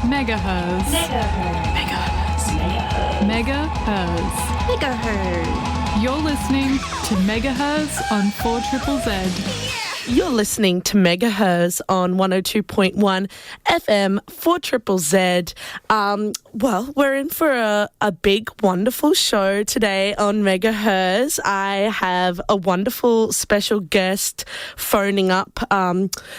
Megaherzzz. You're listening to Megaherzzz on 4ZZZ. You're listening to Megaherzzz on 102.1 FM 4ZZZ. Well, we're in for a big, wonderful show today on Megaherzzz. I have a wonderful special guest phoning up.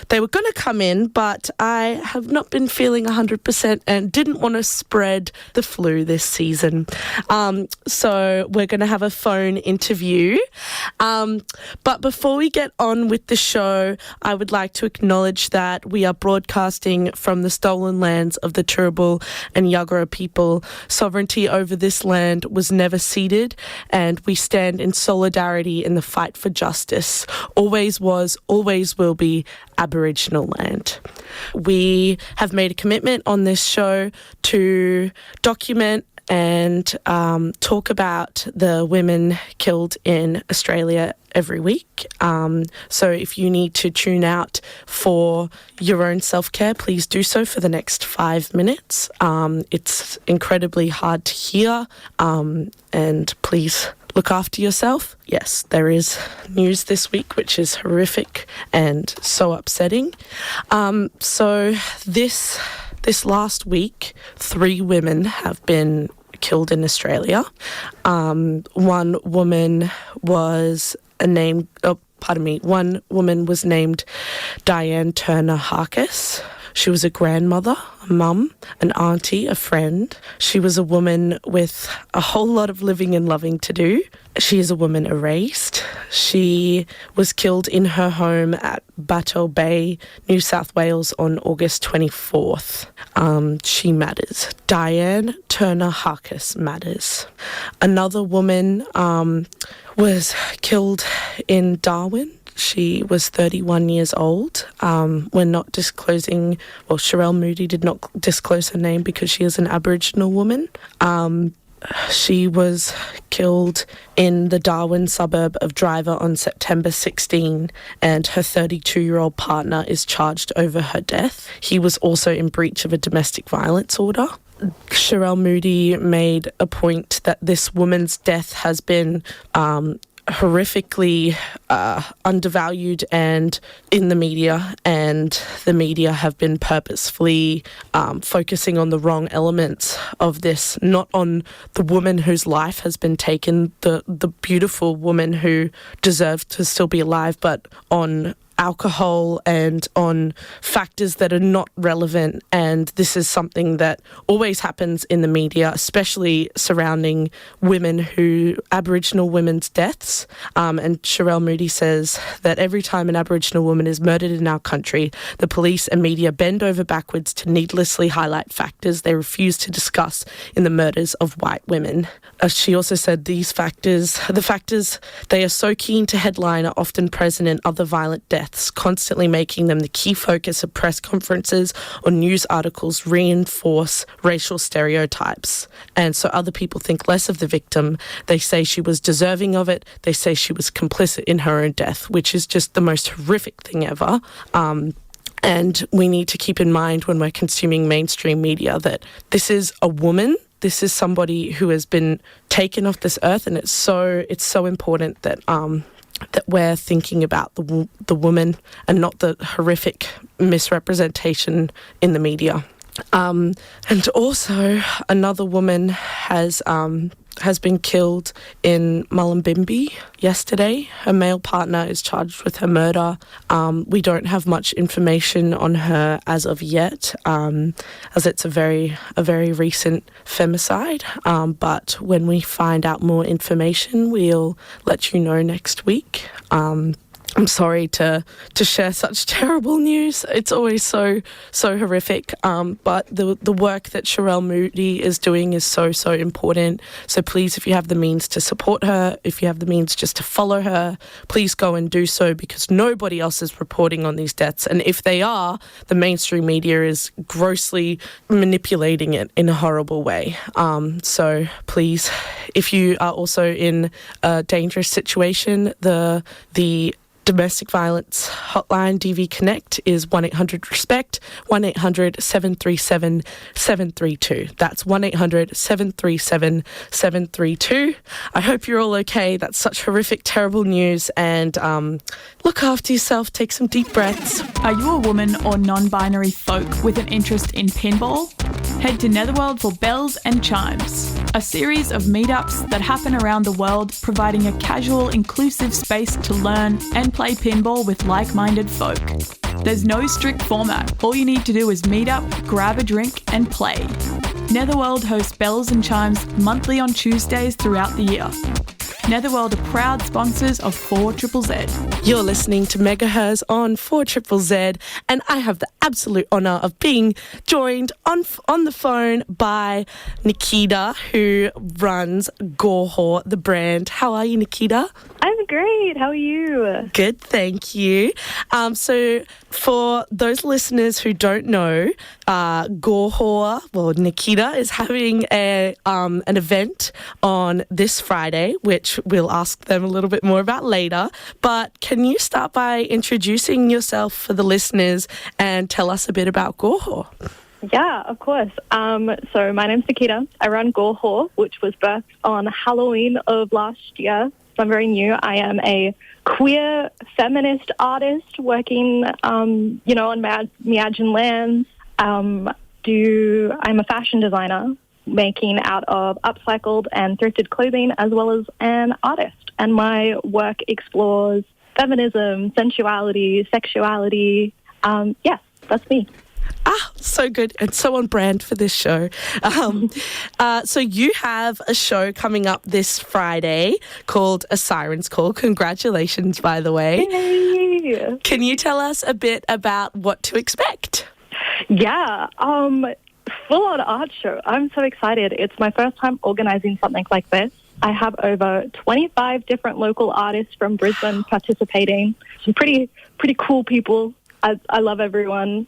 They were going to come in, but I have not been feeling 100% and didn't want to spread the flu this season. So we're going to have a phone interview. But before we get on with the show, I would like to acknowledge that we are broadcasting from the stolen lands of the Turrabul and Jaggera people. Sovereignty over this land was never ceded, and we stand in solidarity in the fight for justice. Always was, always will be Aboriginal land. We have made a commitment on this show to document and talk about the women killed in Australia every week. So if you need to tune out for your own self-care, please do so for the next 5 minutes. It's incredibly hard to hear, and please look after yourself. Yes, there is news this week which is horrific and so upsetting. So this last week, 3 women have been killed in Australia. One woman was named Diane Turner Harkis. She was a grandmother, a mum, an auntie, a friend. She was a woman with a whole lot of living and loving to do. She is a woman erased. She was killed in her home at Battle Bay, New South Wales on August 24th. She matters. Diane Turner Harkis matters. Another woman was killed in Darwin. She was 31 years old. We're not disclosing, well, Sherele Moody did not disclose her name because she is an Aboriginal woman. She was killed in the Darwin suburb of Driver on September 16, and her 32-year-old partner is charged over her death. He was also in breach of a domestic violence order. Sherele Moody made a point that this woman's death has been horrifically undervalued and in the media, and the media have been purposefully focusing on the wrong elements of this, not on the woman whose life has been taken, the beautiful woman who deserves to still be alive, but on alcohol and on factors that are not relevant. And this is something that always happens in the media, especially surrounding Aboriginal women's deaths. And Sherele Moody says that every time an Aboriginal woman is murdered in our country, the police and media bend over backwards to needlessly highlight factors they refuse to discuss in the murders of white women. She also said the factors they are so keen to headline are often present in other violent deaths, constantly making them the key focus of press conferences or news articles reinforce racial stereotypes. And so other people think less of the victim. They say she was deserving of it. They say she was complicit in her own death, which is just the most horrific thing ever. And we need to keep in mind when we're consuming mainstream media that this is a woman. This is somebody who has been taken off this earth, and it's so important that that we're thinking about the woman and not the horrific misrepresentation in the media. And also, another woman has been killed in Mullumbimby yesterday. Her male partner is charged with her murder. We don't have much information on her as of yet, as it's a very recent femicide. But when we find out more information, we'll let you know next week. I'm sorry to share such terrible news. It's always so horrific. But the work that Sherele Moody is doing is so important. So please, if you have the means to support her, if you have the means just to follow her, please go and do so, because nobody else is reporting on these deaths. And if they are, the mainstream media is grossly manipulating it in a horrible way. So please, if you are also in a dangerous situation, the domestic violence hotline, DV Connect, is 1-800-RESPECT, 1-800-737-732. That's 1-800-737-732. I hope you're all okay. That's such horrific, terrible news. And look after yourself. Take some deep breaths. Are you a woman or non-binary folk with an interest in pinball? Head to Netherworld for Bells and Chimes, a series of meetups that happen around the world, providing a casual, inclusive space to learn and play pinball with like-minded folk. There's no strict format. All you need to do is meet up, grab a drink and play. Netherworld hosts Bells and Chimes monthly on Tuesdays throughout the year. Netherworld are proud sponsors of 4ZZZ. You're listening to Megaherzzz on 4ZZZ, and I have the absolute honour of being joined on the phone by Nikita, who runs Gore Whore, the brand. How are you, Nikita? I'm great. How are you? Good, thank you. So for those listeners who don't know, Gore Whore, well, Nikita is having an event on this Friday, which we'll ask them a little bit more about later. But can you start by introducing yourself for the listeners and tell us a bit about Gore Whore? Yeah, of course. So my name's Nikita. I run Gore Whore, which was birthed on Halloween of last year. So I'm very new. I am a queer feminist artist working, on Miagin lands. I'm a fashion designer making out of upcycled and thrifted clothing, as well as an artist. And my work explores feminism, sensuality, sexuality. Yes, that's me. So good and so on brand for this show. So you have a show coming up this Friday called A Siren's Call. Congratulations, by the way. Yay! Can you tell us a bit about what to expect? Yeah, full-on art show. I'm so excited. It's my first time organising something like this. I have over 25 different local artists from Brisbane participating. Some pretty cool people. I love everyone.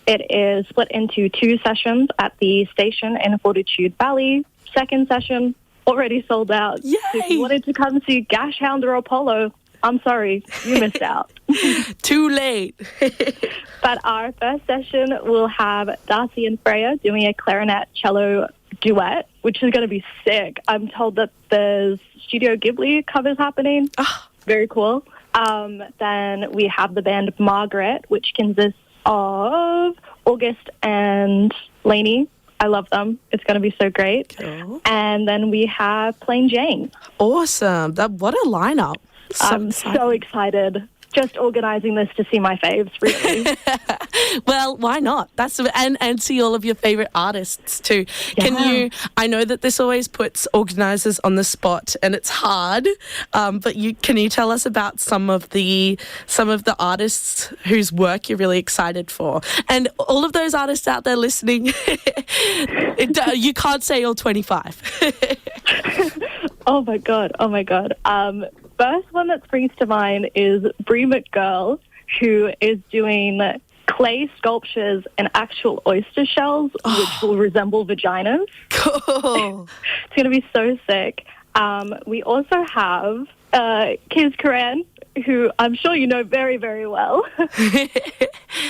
It is split into 2 sessions at the station in Fortitude Valley. Second session, already sold out. Yay! So if you wanted to come see Gash Hound or Apollo, I'm sorry, you missed out. Too late. But our first session will have Darcy and Freya doing a clarinet cello duet, which is going to be sick. I'm told that there's Studio Ghibli covers happening. Very cool. Then we have the band Margaret, which consists of August and Lainey. I love them. It's going to be so great. Cool. And then we have Plain Jane. Awesome. What a lineup. I'm so excited. Just organising this to see my faves, really. Well, why not? And see all of your favourite artists too. Yeah. I know that this always puts organisers on the spot and it's hard, but can you tell us about some of the artists whose work you're really excited for? And all of those artists out there listening, you can't say all 25. Oh my God. First one that springs to mind is Brie McGirl, who is doing clay sculptures and actual oyster shells, which will resemble vaginas. Cool. It's going to be so sick. We also have Kiz Karan, who I'm sure you know very, very well.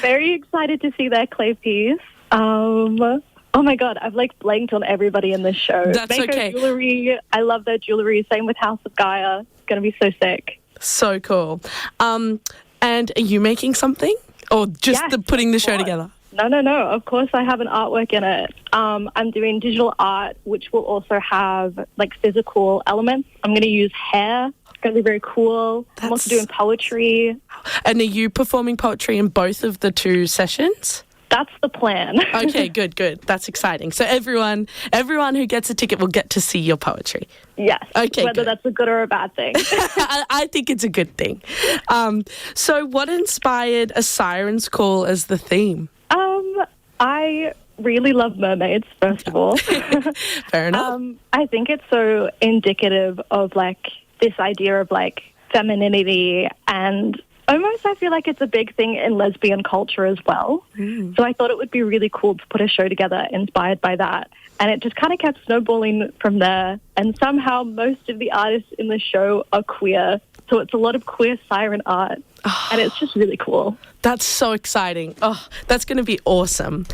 Very excited to see their clay piece. Oh my God, I've blanked on everybody in this show. That's Mako okay. Jewelry, I love their jewelry. Same with House of Gaia. It's going to be so sick. So cool. And are you making something? Or just putting the show together? No. Of course I have an artwork in it. I'm doing digital art, which will also have physical elements. I'm going to use hair. It's going to be very cool. I'm also doing poetry. And are you performing poetry in both of the 2 sessions? That's the plan. Okay, good. That's exciting. So everyone who gets a ticket will get to see your poetry. Yes. Okay. Whether that's a good or a bad thing. I think it's a good thing. So what inspired A Siren's Call as the theme? I really love mermaids, first of all. Fair enough. I think it's so indicative of this idea of femininity, and almost I feel like it's a big thing in lesbian culture as well. So I thought it would be really cool to put a show together inspired by that. And it just kind of kept snowballing from there. And somehow most of the artists in the show are queer. So it's a lot of queer siren art, and it's just really cool. That's so exciting. Oh, that's going to be awesome.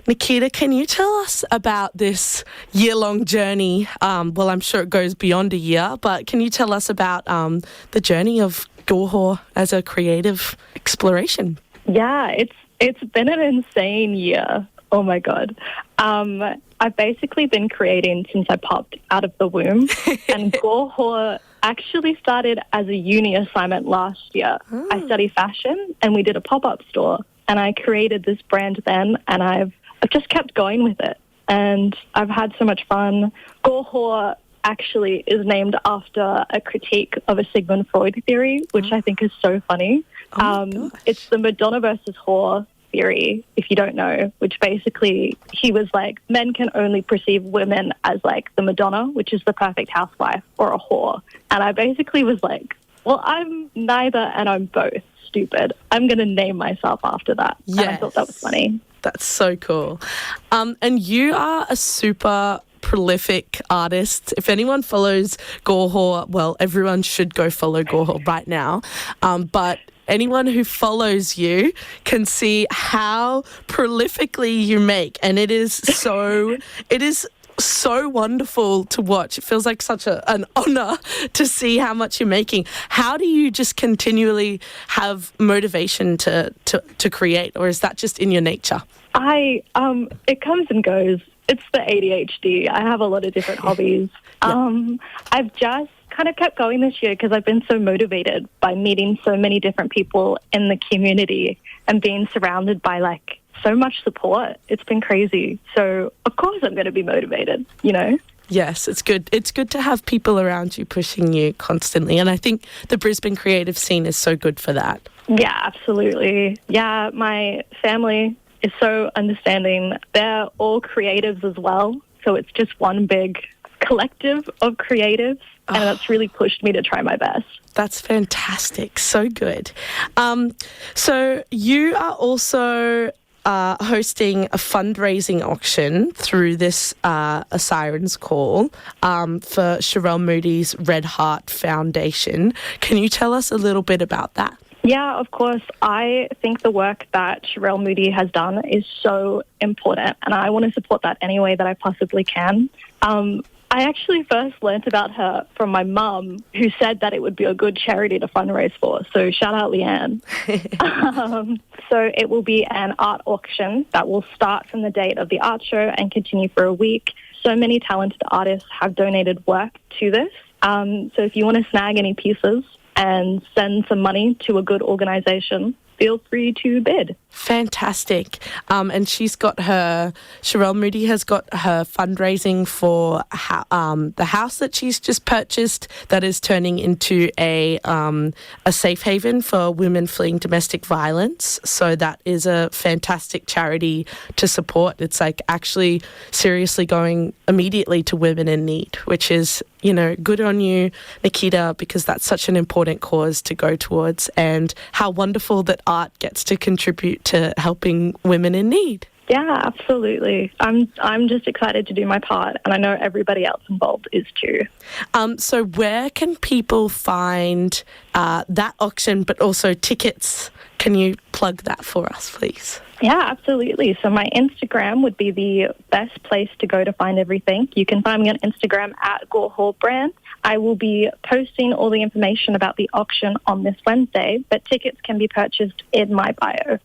Nikita, can you tell us about this year-long journey? Well, I'm sure it goes beyond a year, but can you tell us about the journey of Gore Whore as a creative exploration? Yeah, it's been an insane year. Oh, my God. I've basically been creating since I popped out of the womb, and Gore Whore actually started as a uni assignment last year. I study fashion, and we did a pop-up store, and I created this brand then, and I've just kept going with it, and I've had so much fun. Gore Whore actually is named after a critique of a Sigmund Freud theory, which I think is so funny. It's the Madonna versus whore theory, if you don't know, which basically he was like, men can only perceive women as like the Madonna, which is the perfect housewife, or a whore. And I basically was like, well, I'm neither and I'm both. Stupid. I'm going to name myself after that. Yes. And I thought that was funny. That's so cool. And you are a super prolific artist. If anyone follows Gore Whore, well, everyone should go follow Gore Whore right now. But anyone who follows you can see how prolifically you make, and it is so wonderful to watch. It feels like such an honor to see how much you're making. How do you just continually have motivation to create, or is that just in your nature? It comes and goes. It's the ADHD. I have a lot of different hobbies. I've just kind of kept going this year because I've been so motivated by meeting so many different people in the community and being surrounded by like so much support. It's been crazy. So of course I'm going to be motivated, you know? Yes, it's good. It's good to have people around you pushing you constantly. And I think the Brisbane creative scene is so good for that. Yeah, absolutely. Yeah, my family is so understanding. They're all creatives as well. So it's just one big collective of creatives. And that's really pushed me to try my best. That's fantastic. So good. So you are also hosting a fundraising auction through this A Siren's Call for Sherele Moody's Red Heart Foundation. Can you tell us a little bit about that? Yeah, of course. I think the work that Sherele Moody has done is so important, and I want to support that any way that I possibly can. I actually first learnt about her from my mum, who said that it would be a good charity to fundraise for. So shout out Leanne. So it will be an art auction that will start from the date of the art show and continue for a week. So many talented artists have donated work to this. So if you want to snag any pieces and send some money to a good organisation, feel free to bid. Fantastic. And Sherele Moody has got her fundraising for the house that she's just purchased that is turning into a safe haven for women fleeing domestic violence. So that is a fantastic charity to support. It's like actually seriously going immediately to women in need, which is, you know, good on you, Nikita, because that's such an important cause to go towards, and how wonderful that art gets to contribute to helping women in need. Yeah, absolutely. I'm just excited to do my part, and I know everybody else involved is too. So where can people find that auction, but also tickets? Can you plug that for us, please? Yeah, absolutely. So my Instagram would be the best place to go to find everything. You can find me on Instagram at Gore Whore Brand. I will be posting all the information about the auction on this Wednesday, but tickets can be purchased in my bio.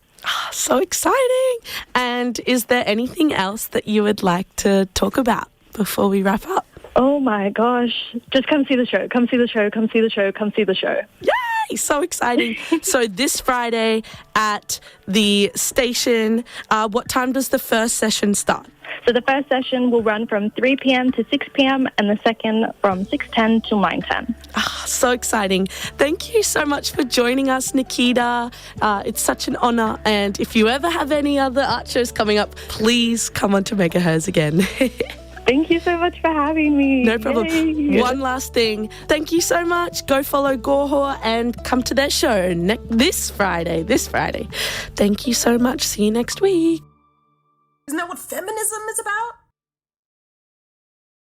So exciting. And is there anything else that you would like to talk about before we wrap up? Oh my gosh. Just come see the show. Come see the show. Come see the show. Come see the show. Yay! So exciting. So this Friday at the station, what time does the first session start? So the first session will run from 3 p.m. to 6 p.m. and the second from 6:10 to 9:10. So exciting. Thank you so much for joining us, Nikita. It's such an honour. And if you ever have any other art shows coming up, please come on to Megaherzzz again. Thank you so much for having me. No problem. Yay. One last thing. Thank you so much. Go follow Gore Whore and come to their show this Friday. Thank you so much. See you next week. Isn't that what feminism is about?